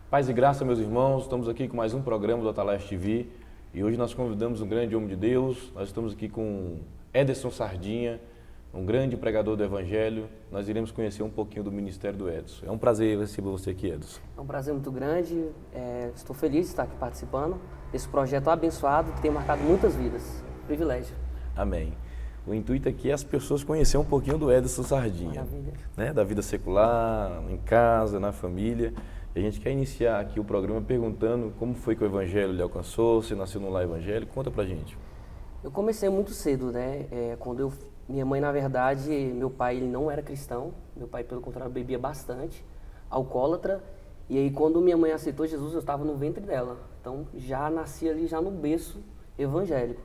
Paz e graça, meus irmãos, estamos aqui com mais um programa do Atalaes TV e hoje nós convidamos um grande homem de Deus. Nós estamos aqui com Ederson Sardinha, um grande pregador do Evangelho. Nós iremos conhecer um pouquinho do ministério do Ederson. É um prazer receber você aqui, Ederson. É um prazer muito grande, estou feliz de estar aqui participando desse projeto abençoado que tem marcado muitas vidas. Privilégio. Amém. O intuito aqui é as pessoas conhecerem um pouquinho do Ederson Sardinha, né? Da vida secular, em casa, na família. E a gente quer iniciar aqui o programa perguntando como foi que o Evangelho lhe alcançou, você nasceu no lar evangélico, conta pra gente. Eu comecei muito cedo, né? Minha mãe, na verdade, meu pai ele não era cristão, meu pai, pelo contrário, bebia bastante, alcoólatra. E aí, quando minha mãe aceitou Jesus, eu estava no ventre dela. Então, já nasci ali, já no berço evangélico.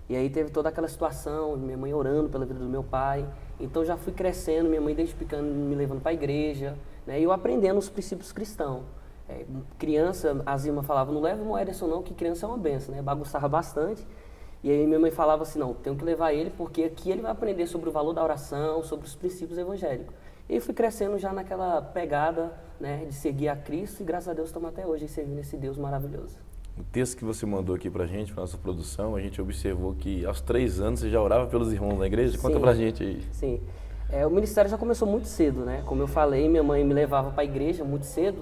E aí teve toda aquela situação, minha mãe orando pela vida do meu pai. Então, já fui crescendo, minha mãe desde pequeno me levando para a igreja, né? E eu aprendendo os princípios cristãos. Criança, as irmãs falavam, não leva o Ederson não, que criança é uma benção, né? Bagunçava bastante. E aí minha mãe falava assim, não, tenho que levar ele porque aqui ele vai aprender sobre o valor da oração, sobre os princípios evangélicos. E eu fui crescendo já naquela pegada, né, de seguir a Cristo e graças a Deus estamos até hoje servindo esse Deus maravilhoso. O texto que você mandou aqui pra gente, pra nossa produção, a gente observou que aos 3 anos você já orava pelos irmãos da igreja. Conta pra gente aí. Sim, o ministério já começou muito cedo, né? Como eu falei, minha mãe me levava para a igreja muito cedo.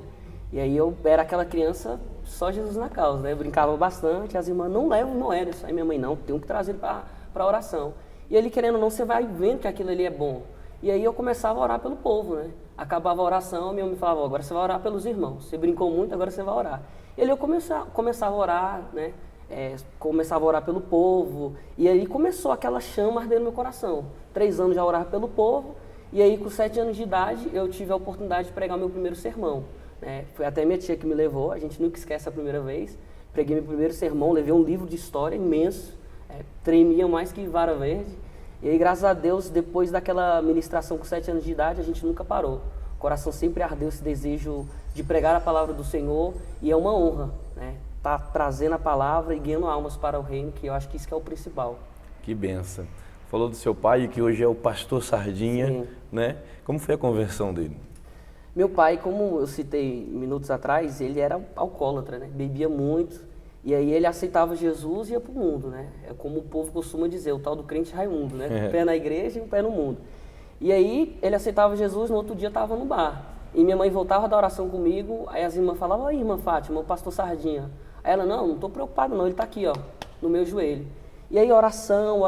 E aí eu era aquela criança, só Jesus na causa, né? Eu brincava bastante, as irmãs não levam o Ederson. Aí minha mãe, não, tenho que trazer ele para a oração. E ele querendo ou não, você vai vendo que aquilo ali é bom. E aí eu começava a orar pelo povo, né? Acabava a oração, minha mãe falava, agora você vai orar pelos irmãos. Você brincou muito, agora você vai orar. E aí eu começava a orar, né? Começava a orar pelo povo. E aí começou aquela chama ardendo no meu coração. 3 anos já orava pelo povo. E aí com 7 anos de idade eu tive a oportunidade de pregar meu primeiro sermão. Foi até minha tia que me levou, a gente nunca esquece a primeira vez. Preguei meu primeiro sermão, levei um livro de história imenso, tremia mais que vara verde. E aí, graças a Deus, depois daquela ministração com 7 anos de idade, a gente nunca parou. O coração sempre ardeu esse desejo de pregar a palavra do Senhor e é uma honra, né? Tá trazendo a palavra e ganhando almas para o reino, que eu acho que isso que é o principal. Que benção. Falou do seu pai, que hoje é o pastor Sardinha, sim, né? Como foi a conversão dele? Meu pai, como eu citei minutos atrás, ele era alcoólatra, né? Bebia muito, e aí ele aceitava Jesus e ia para o mundo, né? É como o povo costuma dizer, o tal do crente raimundo, né? Um pé na igreja e um pé no mundo. E aí ele aceitava Jesus, no outro dia estava no bar. E minha mãe voltava da oração comigo, aí as irmãs falavam, oi irmã Fátima, o pastor Sardinha. Aí ela, não estou preocupado não, ele está aqui, ó, no meu joelho. E aí oração,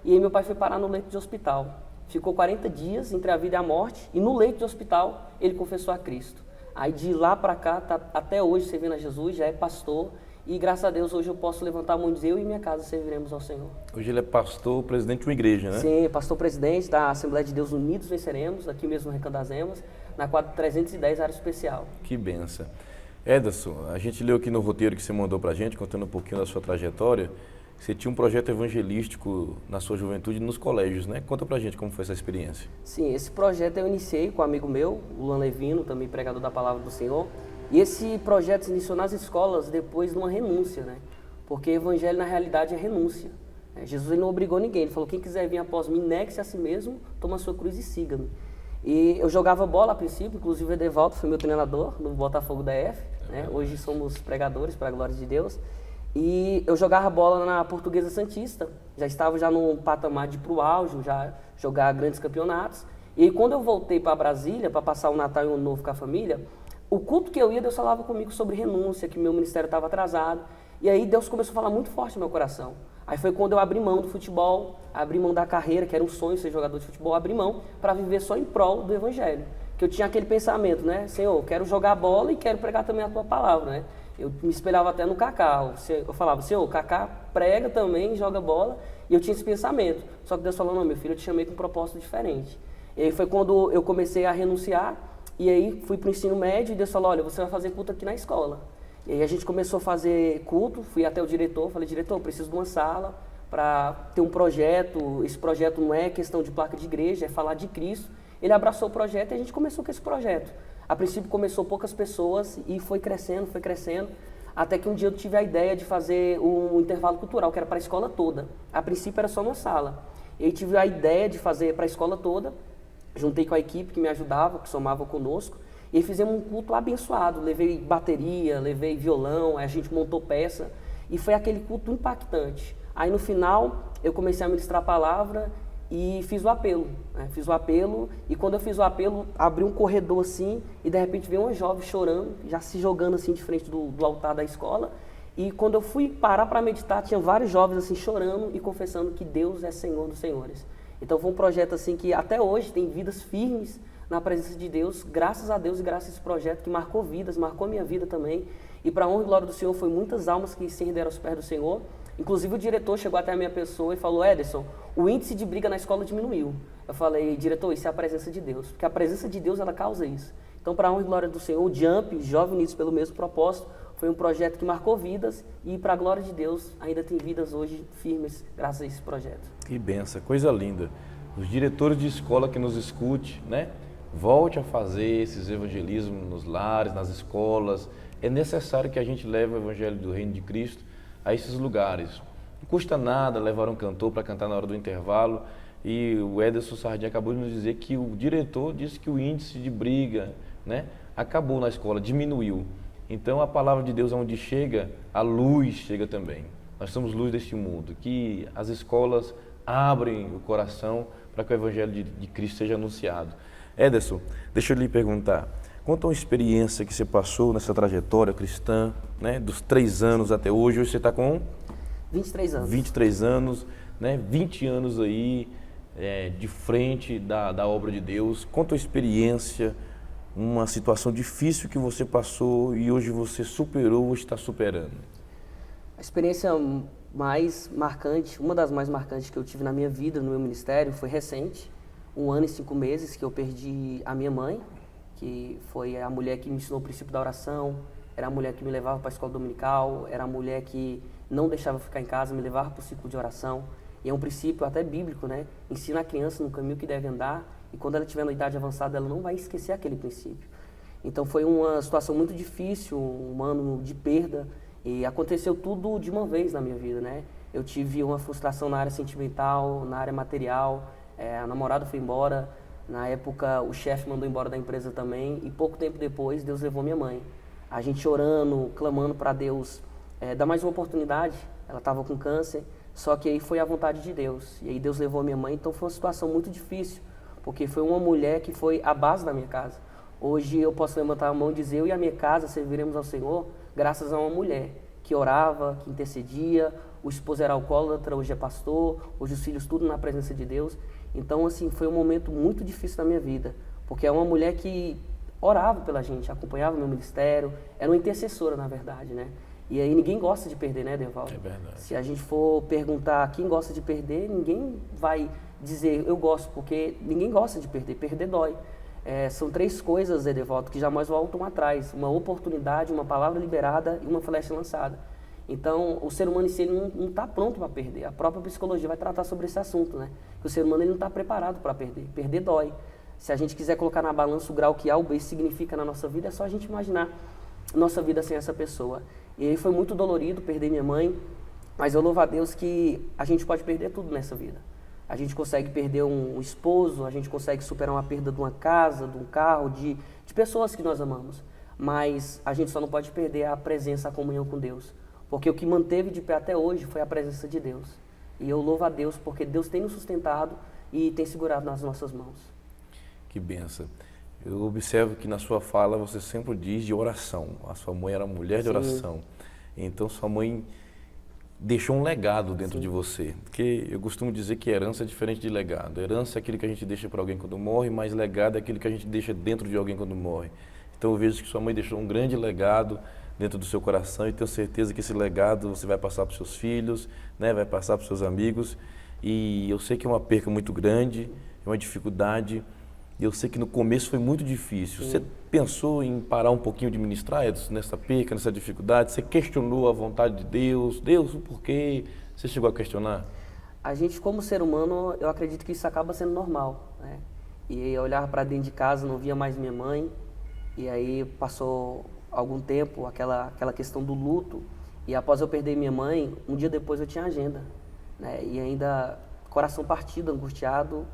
e aí meu pai foi parar no leito de hospital. Ficou 40 dias entre a vida e a morte, e no leito de hospital ele confessou a Cristo. Aí de lá para cá, tá até hoje servindo a Jesus, já é pastor, e graças a Deus hoje eu posso levantar a mão e dizer, eu e minha casa serviremos ao Senhor. Hoje ele é pastor, presidente de uma igreja, né? Sim, pastor-presidente da Assembleia de Deus Unidos Venceremos, aqui mesmo no Recanto das Emas, na quadra 310, área especial. Que benção. Ederson, a gente leu aqui no roteiro que você mandou pra gente, contando um pouquinho da sua trajetória. Você tinha um projeto evangelístico na sua juventude nos colégios, né? Conta pra gente como foi essa experiência. Sim, esse projeto eu iniciei com um amigo meu, o Luan Levino, também pregador da Palavra do Senhor. E esse projeto se iniciou nas escolas depois de uma renúncia, né? Porque evangelho na realidade é renúncia. Jesus ele não obrigou ninguém, ele falou, quem quiser vir após mim, negue-se a si mesmo, toma a sua cruz e siga-me. E eu jogava bola a princípio, inclusive o Edevaldo foi meu treinador no Botafogo da F, né? Hoje somos pregadores, para a glória de Deus. E eu jogava bola na Portuguesa Santista, já estava já num patamar de ir pro auge, já jogar grandes campeonatos. E aí, quando eu voltei para Brasília, para passar o Natal e o Ano Novo com a família, o culto que eu ia, Deus falava comigo sobre renúncia, que meu ministério estava atrasado. E aí Deus começou a falar muito forte no meu coração. Aí foi quando eu abri mão do futebol, abri mão da carreira, que era um sonho ser jogador de futebol, abri mão para viver só em prol do evangelho. Que eu tinha aquele pensamento, né? Senhor, quero jogar bola e quero pregar também a tua palavra, né? Eu me espelhava até no Kaká. Eu falava, Senhor, o Kaká prega também, joga bola. E eu tinha esse pensamento. Só que Deus falou, não, meu filho, eu te chamei com um propósito diferente. E aí foi quando eu comecei a renunciar. E aí fui para o ensino médio e Deus falou, olha, você vai fazer culto aqui na escola. E aí a gente começou a fazer culto, fui até o diretor, falei, diretor, eu preciso de uma sala para ter um projeto. Esse projeto não é questão de placa de igreja, é falar de Cristo. Ele abraçou o projeto e a gente começou com esse projeto. A princípio começou poucas pessoas e foi crescendo, até que um dia eu tive a ideia de fazer um intervalo cultural, que era para a escola toda. A princípio era só uma sala. E aí tive a ideia de fazer para a escola toda, juntei com a equipe que me ajudava, que somava conosco, E aí fizemos um culto abençoado, levei bateria, levei violão, aí a gente montou peça, e foi aquele culto impactante. Aí no final, eu comecei a ministrar a palavra e fiz o apelo, né? Fiz o apelo, e quando eu fiz o apelo, abri um corredor assim, e de repente veio uma jovem chorando, já se jogando assim de frente do altar da escola, e quando eu fui parar para meditar, tinha vários jovens assim chorando e confessando que Deus é Senhor dos Senhores. Então foi um projeto assim que até hoje tem vidas firmes na presença de Deus, graças a Deus e graças a esse projeto que marcou vidas, marcou minha vida também. E para a honra e glória do Senhor, foi muitas almas que se renderam aos pés do Senhor. Inclusive o diretor chegou até a minha pessoa e falou: Ederson, o índice de briga na escola diminuiu. Eu falei: diretor, isso é a presença de Deus, porque a presença de Deus ela causa isso. Então, para a honra e glória do Senhor, o Jump, Jovem Unidos pelo mesmo propósito, foi um projeto que marcou vidas e, para a glória de Deus, ainda tem vidas hoje firmes graças a esse projeto. Que benção, coisa linda. Os diretores de escola que nos escute, né? Volte a fazer esses evangelismos nos lares, nas escolas. É necessário que a gente leve o evangelho do reino de Cristo a esses lugares. Não custa nada levar um cantor para cantar na hora do intervalo. E o Ederson Sardinha acabou de nos dizer que o diretor disse que o índice de briga, né, acabou na escola, diminuiu. Então a palavra de Deus, onde chega, a luz chega também. Nós somos luz deste mundo. Que as escolas abrem o coração para que o evangelho de Cristo seja anunciado. Ederson, deixa eu lhe perguntar, conta uma experiência que você passou nessa trajetória cristã, né, dos 3 anos até hoje. Hoje você está com 23 anos. 23 anos, né, 20 anos aí de frente da obra de Deus. Conta uma experiência, uma situação difícil que você passou e hoje você superou ou está superando. A experiência mais marcante, uma das mais marcantes que eu tive na minha vida, no meu ministério, foi recente. 1 ano e 5 meses que eu perdi a minha mãe, que foi a mulher que me ensinou o princípio da oração, era a mulher que me levava para a escola dominical, era a mulher que não deixava eu ficar em casa, me levava para o ciclo de oração. E é um princípio até bíblico, né? Ensina a criança no caminho que deve andar, e quando ela estiver na idade avançada, ela não vai esquecer aquele princípio. Então foi uma situação muito difícil, um ano de perda, e aconteceu tudo de uma vez na minha vida, né? Eu tive uma frustração na área sentimental, na área material, a namorada foi embora, na época o chefe mandou embora da empresa também, e pouco tempo depois Deus levou minha mãe. A gente orando, clamando para Deus dar mais uma oportunidade, ela estava com câncer, só que aí foi a vontade de Deus, e aí Deus levou minha mãe, então foi uma situação muito difícil, porque foi uma mulher que foi a base da minha casa. Hoje eu posso levantar a mão e dizer: eu e a minha casa serviremos ao Senhor graças a uma mulher que orava, que intercedia, o esposo era alcoólatra, hoje é pastor, hoje os filhos tudo na presença de Deus. Então, assim, foi um momento muito difícil da minha vida, porque é uma mulher que orava pela gente, acompanhava o meu ministério, era uma intercessora, na verdade, né? E aí ninguém gosta de perder, né, Devaldo? É verdade. Se a gente for perguntar quem gosta de perder, ninguém vai dizer eu gosto, porque ninguém gosta de perder, perder dói. São 3 coisas, Edevaldo, que jamais voltam atrás: uma oportunidade, uma palavra liberada e uma flecha lançada. Então, o ser humano em si ele não está pronto para perder. A própria psicologia vai tratar sobre esse assunto, né? Que o ser humano ele não está preparado para perder. Perder dói. Se a gente quiser colocar na balança o grau que A ou B significa na nossa vida, é só a gente imaginar nossa vida sem essa pessoa. E aí foi muito dolorido perder minha mãe, mas eu louvo a Deus que a gente pode perder tudo nessa vida. A gente consegue perder um esposo, a gente consegue superar uma perda de uma casa, de um carro, de pessoas que nós amamos. Mas a gente só não pode perder a presença, a comunhão com Deus. Porque o que manteve de pé até hoje foi a presença de Deus. E eu louvo a Deus porque Deus tem nos sustentado e tem segurado nas nossas mãos. Que benção. Eu observo que na sua fala você sempre diz de oração. A sua mãe era mulher de oração. Então sua mãe deixou um legado dentro de você. Porque eu costumo dizer que herança é diferente de legado. Herança é aquilo que a gente deixa para alguém quando morre, mas legado é aquilo que a gente deixa dentro de alguém quando morre. Então eu vejo que sua mãe deixou um grande legado dentro do seu coração e tenho certeza que esse legado você vai passar para os seus filhos, né? Vai passar para os seus amigos. E eu sei que é uma perca muito grande, é uma dificuldade. E eu sei que no começo foi muito difícil. Sim. Você pensou em parar um pouquinho de ministrar, Edson, nessa perca, nessa dificuldade? Você questionou a vontade de Deus? Deus, o porquê? Você chegou a questionar? A gente, como ser humano, eu acredito que isso acaba sendo normal, né? E eu olhava para dentro de casa, não via mais minha mãe. E aí passou algum tempo, aquela questão do luto. E após eu perder minha mãe, um dia depois eu tinha agenda, né? E ainda coração partido, angustiado.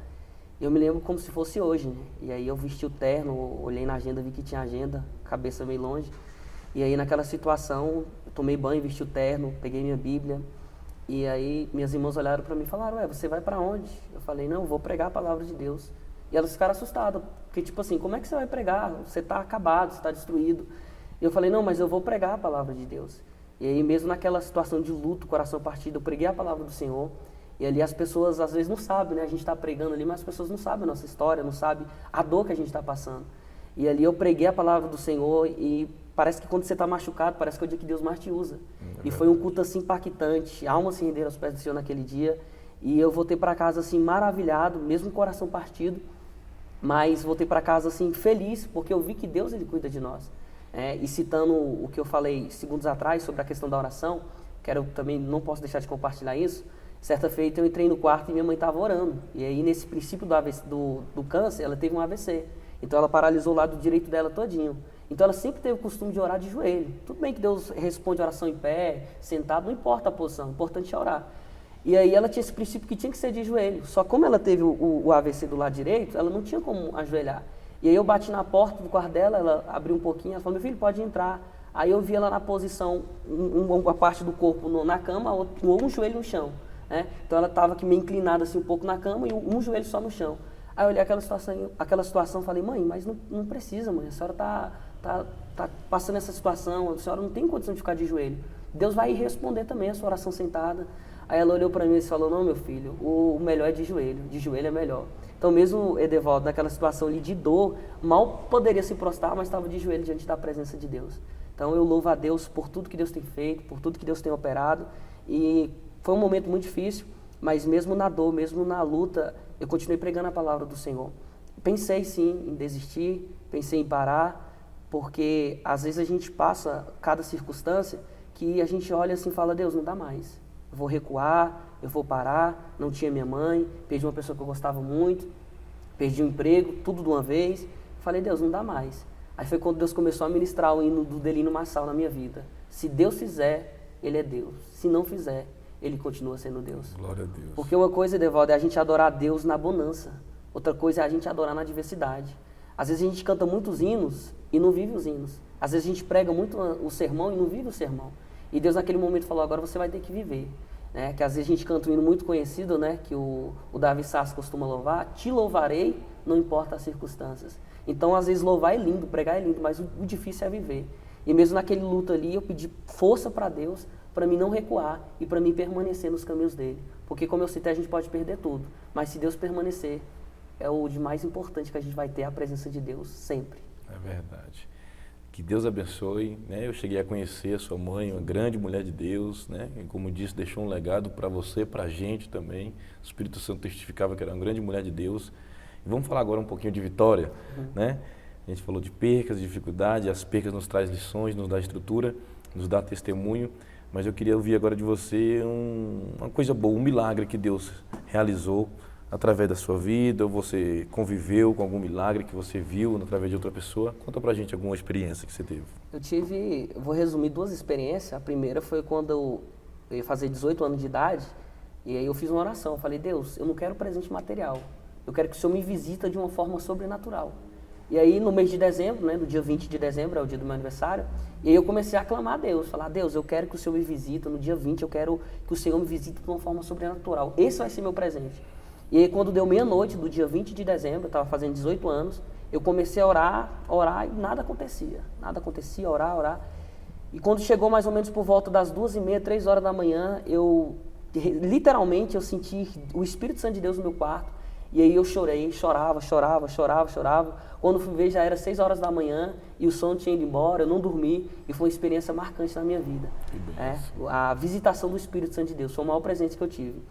Eu me lembro como se fosse hoje, né? E aí eu vesti o terno, olhei na agenda, vi que tinha agenda, cabeça meio longe. E aí naquela situação, eu tomei banho, vesti o terno, peguei minha Bíblia. E aí minhas irmãs olharam para mim e falaram, ué, você vai para onde? Eu falei, não, eu vou pregar a palavra de Deus. E elas ficaram assustadas, porque tipo assim, como é que você vai pregar? Você está acabado, você está destruído. E eu falei, não, mas eu vou pregar a palavra de Deus. E aí mesmo naquela situação de luto, coração partido, eu preguei a palavra do Senhor. E ali as pessoas às vezes não sabem, né? A gente está pregando ali, mas as pessoas não sabem a nossa história, não sabem a dor que a gente está passando. E ali eu preguei a palavra do Senhor e parece que quando você está machucado, parece que é o dia que Deus mais te usa. E foi um culto assim impactante, almas se renderam aos pés do Senhor naquele dia. E eu voltei para casa assim maravilhado, mesmo com o coração partido, mas voltei para casa assim feliz, porque eu vi que Deus ele cuida de nós. E citando o que eu falei segundos atrás sobre a questão da oração, quero também, não posso deixar de compartilhar isso. Certa feita eu entrei no quarto e minha mãe estava orando. E aí nesse princípio do, AVC, do câncer, ela teve um AVC. Então ela paralisou o lado direito dela todinho. Então ela sempre teve o costume de orar de joelho. Tudo bem que Deus responde a oração em pé, sentado, não importa a posição, o importante é orar. E aí ela tinha esse princípio que tinha que ser de joelho. Só como ela teve o AVC do lado direito, ela não tinha como ajoelhar. E aí eu bati na porta do quarto dela, ela abriu um pouquinho, ela falou, meu filho, pode entrar. Aí eu vi ela na posição, uma parte do corpo na cama, um joelho no chão. Então ela estava aqui meio inclinada assim um pouco na cama e um joelho só no chão. Aí eu olhei aquela situação e falei, mãe, mas não precisa, mãe, a senhora tá passando essa situação, a senhora não tem condição de ficar de joelho. Deus vai responder também a sua oração sentada. Aí ela olhou para mim e falou, não, meu filho, o melhor é de joelho é melhor. Então mesmo Edevaldo, naquela situação ali de dor, mal poderia se prostrar, mas estava de joelho diante da presença de Deus. Então eu louvo a Deus por tudo que Deus tem feito, por tudo que Deus tem operado. E foi um momento muito difícil, mas mesmo na dor, mesmo na luta, eu continuei pregando a palavra do Senhor. Pensei sim em desistir, pensei em parar, porque às vezes a gente passa cada circunstância que a gente olha assim e fala, Deus, não dá mais. Eu vou recuar, eu vou parar, não tinha minha mãe, perdi uma pessoa que eu gostava muito, perdi o emprego, tudo de uma vez. Falei, Deus, não dá mais. Aí foi quando Deus começou a ministrar o hino do Delino Marçal na minha vida. Se Deus fizer, Ele é Deus. Se não fizer, Ele continua sendo Deus. Glória a Deus. Porque uma coisa, Edevaldo, é a gente adorar a Deus na bonança. Outra coisa é a gente adorar na adversidade. Às vezes a gente canta muitos hinos e não vive os hinos. Às vezes a gente prega muito o sermão e não vive o sermão. E Deus naquele momento falou, agora você vai ter que viver. Que às vezes a gente canta um hino muito conhecido, que o Davi Sass costuma louvar, te louvarei, não importa as circunstâncias. Então às vezes louvar é lindo, pregar é lindo, mas o difícil é viver. E mesmo naquele luto ali eu pedi força para Deus, para mim não recuar e para mim permanecer nos caminhos dele. Porque como eu citei, a gente pode perder tudo, mas se Deus permanecer, é o de mais importante que a gente vai ter, a presença de Deus, sempre. É verdade. Que Deus abençoe, Eu cheguei a conhecer a sua mãe, uma grande mulher de Deus, E como disse, deixou um legado para você, para a gente também. O Espírito Santo testificava que era uma grande mulher de Deus. E vamos falar agora um pouquinho de vitória, A gente falou de percas, de dificuldade, as percas nos traz lições, nos dá estrutura, nos dá testemunho. Mas eu queria ouvir agora de você uma coisa boa, um milagre que Deus realizou através da sua vida, ou você conviveu com algum milagre que você viu através de outra pessoa. Conta pra gente alguma experiência que você teve. Eu vou resumir 2 experiências. A primeira foi quando eu ia fazer 18 anos de idade, e aí eu fiz uma oração. Eu falei, Deus, eu não quero presente material, eu quero que o Senhor me visita de uma forma sobrenatural. E aí no mês de dezembro, no dia 20 de dezembro, é o dia do meu aniversário, e aí eu comecei a clamar a Deus, falar, Deus, eu quero que o Senhor me visita, no dia 20 eu quero que o Senhor me visite de uma forma sobrenatural. Esse vai ser meu presente. E aí quando deu meia-noite do dia 20 de dezembro, eu estava fazendo 18 anos, eu comecei a orar e nada acontecia, orar. E quando chegou mais ou menos por volta das 2h30, 3 horas da manhã, literalmente eu senti o Espírito Santo de Deus no meu quarto, e aí eu chorava. Quando fui ver já era 6 horas da manhã e o sono tinha ido embora, eu não dormi, e foi uma experiência marcante na minha vida. A visitação do Espírito Santo de Deus foi o maior presente que eu tive.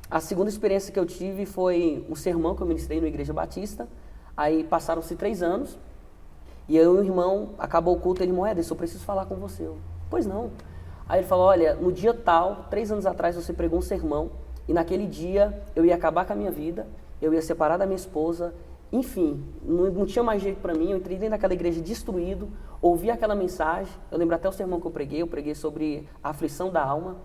A segunda experiência que eu tive foi um sermão que eu ministrei na Igreja Batista. Aí passaram-se 3 anos e eu e o irmão, acabou o culto, ele falou, Ederson, eu preciso falar com você. Pois não. Aí ele falou, olha, no dia tal, 3 anos atrás você pregou um sermão e naquele dia eu ia acabar com a minha vida, eu ia separar da minha esposa, enfim, não tinha mais jeito para mim, eu entrei dentro daquela igreja destruído, ouvi aquela mensagem, eu lembro até o sermão que eu preguei sobre a aflição da alma.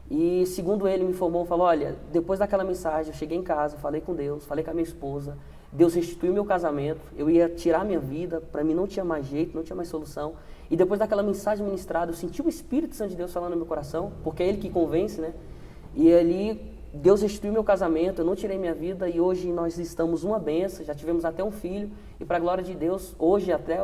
E segundo ele me informou, falou, olha, depois daquela mensagem eu cheguei em casa, falei com Deus, falei com a minha esposa, Deus restituiu meu casamento, eu ia tirar minha vida, para mim não tinha mais jeito, não tinha mais solução. E depois daquela mensagem ministrada, eu senti o Espírito Santo de Deus falando no meu coração, porque é Ele que convence, né? E ali Deus restituiu meu casamento, eu não tirei minha vida e hoje nós estamos uma benção, já tivemos até um filho. E para a glória de Deus, hoje até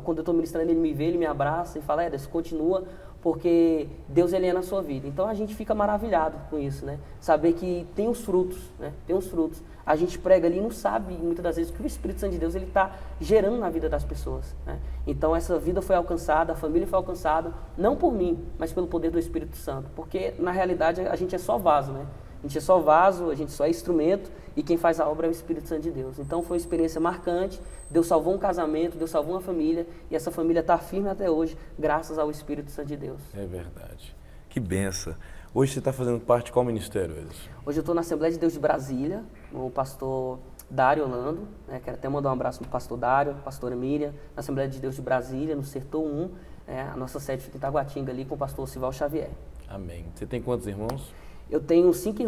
quando eu estou ministrando, ele me vê, ele me abraça e fala, Ederson, continua, porque Deus ele é na sua vida. Então a gente fica maravilhado com isso, né? Saber que tem os frutos, né? Tem os frutos. A gente prega ali e não sabe, muitas das vezes, que o Espírito Santo de Deus ele está gerando na vida das pessoas, né? Então essa vida foi alcançada, a família foi alcançada, não por mim, mas pelo poder do Espírito Santo. Porque na realidade a gente é só vaso, né? A gente é só vaso, a gente só é instrumento e quem faz a obra é o Espírito Santo de Deus. Então foi uma experiência marcante, Deus salvou um casamento, Deus salvou uma família e essa família está firme até hoje, graças ao Espírito Santo de Deus. É verdade. Que benção. Hoje você está fazendo parte de qual ministério, Ederson? Hoje eu estou na Assembleia de Deus de Brasília, o pastor Dário Orlando, né? Quero até mandar um abraço para o pastor Dário, pastora Miriam, na Assembleia de Deus de Brasília, no Setor 1, a nossa sede fica em Itaguatinga ali com o pastor Sival Xavier. Amém. Você tem quantos irmãos? Eu tenho 5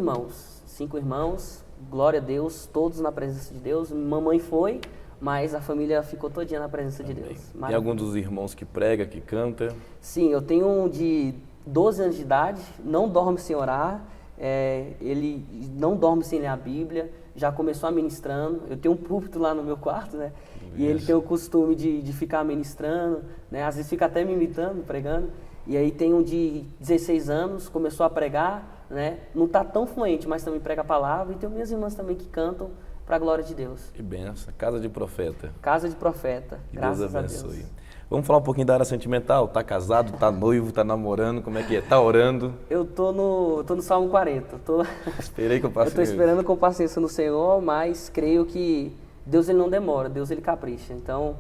irmãos, glória a Deus, todos na presença de Deus. Mamãe foi, mas a família ficou todinha na presença de Deus. E algum dos irmãos que prega, que canta? Sim, eu tenho um de 12 anos de idade, não dorme sem orar, ele não dorme sem ler a Bíblia, já começou a ministrando. Eu tenho um púlpito lá no meu quarto, né? E ele tem o costume de ficar ministrando, né? Às vezes fica até me imitando, pregando. E aí tem um de 16 anos, começou a pregar, né? Não está tão fluente, mas também prega a palavra. E tem minhas irmãs também que cantam para a glória de Deus. Que benção. Casa de profeta. Casa de profeta. Que Graças Deus abençoe. a Deus. Vamos falar um pouquinho da área sentimental. Tá casado, tá noivo, tá namorando, como é que é? Tá orando? Eu tô no Salmo 40. Esperei com eu paciência. tô esperando com paciência no Senhor, mas creio que Deus ele não demora, Deus ele capricha. Então,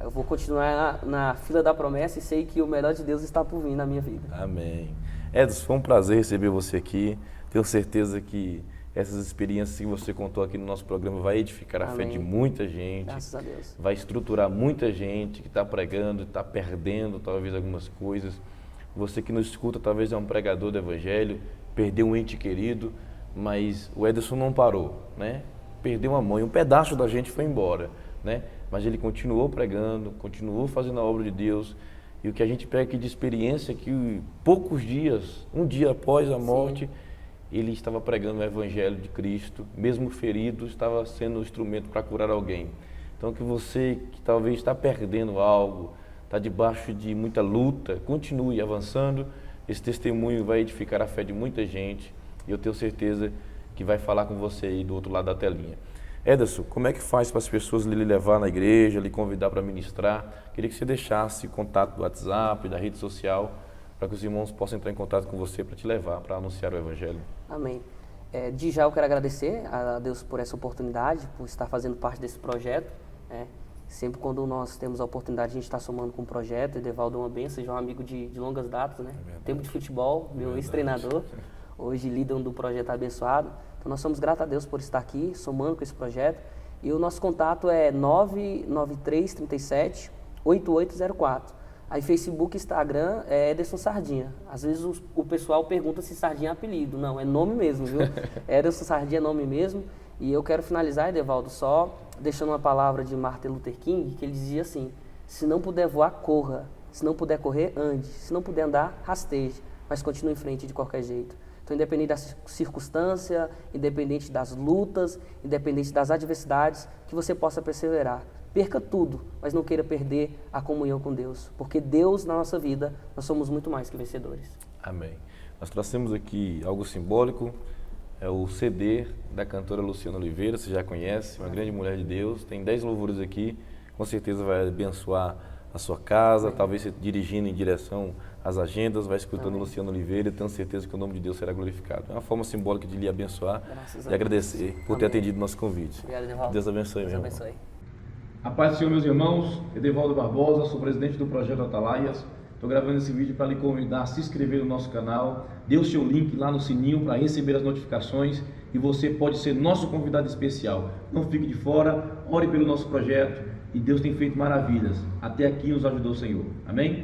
eu vou continuar na fila da promessa e sei que o melhor de Deus está por vir na minha vida. Amém. Ederson, foi um prazer receber você aqui. Tenho certeza que essas experiências que você contou aqui no nosso programa vai edificar a fé de muita gente. Graças a Deus. Vai estruturar muita gente que está pregando, está perdendo talvez algumas coisas. Você que nos escuta talvez é um pregador do Evangelho, perdeu um ente querido, mas o Ederson não parou, né? Perdeu uma mãe, um pedaço da gente foi embora, né? Mas ele continuou pregando, continuou fazendo a obra de Deus. E o que a gente pega aqui de experiência é que poucos dias, um dia após a morte, ele estava pregando o Evangelho de Cristo, mesmo ferido, estava sendo um instrumento para curar alguém. Então que você que talvez está perdendo algo, está debaixo de muita luta, continue avançando. Esse testemunho vai edificar a fé de muita gente e eu tenho certeza que vai falar com você aí do outro lado da telinha. Ederson, como é que faz para as pessoas lhe levar na igreja, lhe convidar para ministrar? Queria que você deixasse o contato do WhatsApp, da rede social, para que os irmãos possam entrar em contato com você para te levar, para anunciar o Evangelho. Amém. De já eu quero agradecer a Deus por essa oportunidade, por estar fazendo parte desse projeto. Sempre quando nós temos a oportunidade, a gente está somando com o projeto. Edevaldo é uma benção, já é um amigo de longas datas, né? Tempo de futebol, meu ex-treinador, hoje líder do projeto Abençoado. Então nós somos gratos a Deus por estar aqui, somando com esse projeto. E o nosso contato é 993 37 8804. Aí Facebook, Instagram é Ederson Sardinha. Às vezes o pessoal pergunta se Sardinha é apelido. Não, é nome mesmo, viu? Ederson Sardinha é nome mesmo. E eu quero finalizar, Edevaldo, só deixando uma palavra de Martin Luther King, que ele dizia assim: se não puder voar, corra. Se não puder correr, ande. Se não puder andar, rasteje. Mas continue em frente de qualquer jeito. Então, independente da circunstância, independente das lutas, independente das adversidades, que você possa perseverar. Perca tudo, mas não queira perder a comunhão com Deus. Porque Deus, na nossa vida, nós somos muito mais que vencedores. Amém. Nós trouxemos aqui algo simbólico, é o CD da cantora Luciana Oliveira, você já conhece, uma grande mulher de Deus, tem 10 louvores aqui, com certeza vai abençoar a sua casa, talvez você dirigindo em direção às agendas, vai escutando Luciana Oliveira e tenho certeza que o nome de Deus será glorificado. É uma forma simbólica de lhe abençoar e agradecer por ter atendido o nosso convite. Obrigado, Edevaldo. Deus abençoe, Deus meu abençoe. irmão. A paz do Senhor, meus irmãos. Edevaldo Barbosa, sou presidente do Projeto Atalaias. Estou gravando esse vídeo para lhe convidar a se inscrever no nosso canal. Dê o seu link lá no sininho para receber as notificações e você pode ser nosso convidado especial. Não fique de fora, ore pelo nosso projeto e Deus tem feito maravilhas. Até aqui nos ajudou o Senhor. Amém?